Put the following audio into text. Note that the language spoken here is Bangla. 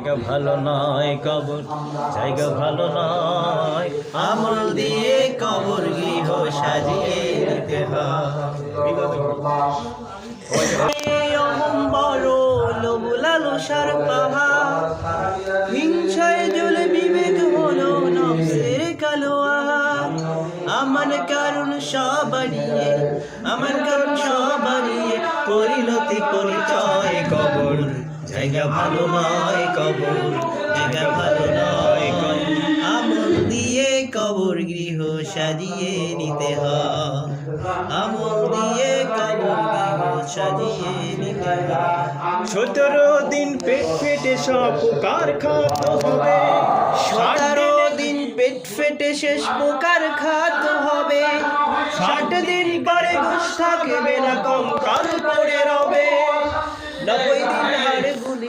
জায়গা ভালো নয় কবর, জায়গা ভালো নয়, আমল দিয়ে কবর গৃহ সাজিয়ে নিতে হয়। হিংসায় জ্বলে বিবেক হলো নফসের কালোয়ার। আমার কারণ সবারিয়ে, আমার কারণ সবারিয়ে পরিণতি পরিচয় কবর। জায়গা ভালো নয় কবর, জায়গা ভালো নয় কবর, আমল দিয়ে কবর গৃহ সাজিয়ে নিতে হয়। আমল দিয়ে কবর গৃহ সাজিয়ে নিতে হয়। 17 দিন পেট ফেটে সব পোকার খাদ্য হবে, 17 দিন পেট ফেটে শেষ পোকার খাদ্য হবে। 60 দিন পরে ঘুষ থাকবে না, কঙ্কাল পড়ে রবে। 90 দিন হাড় গুলি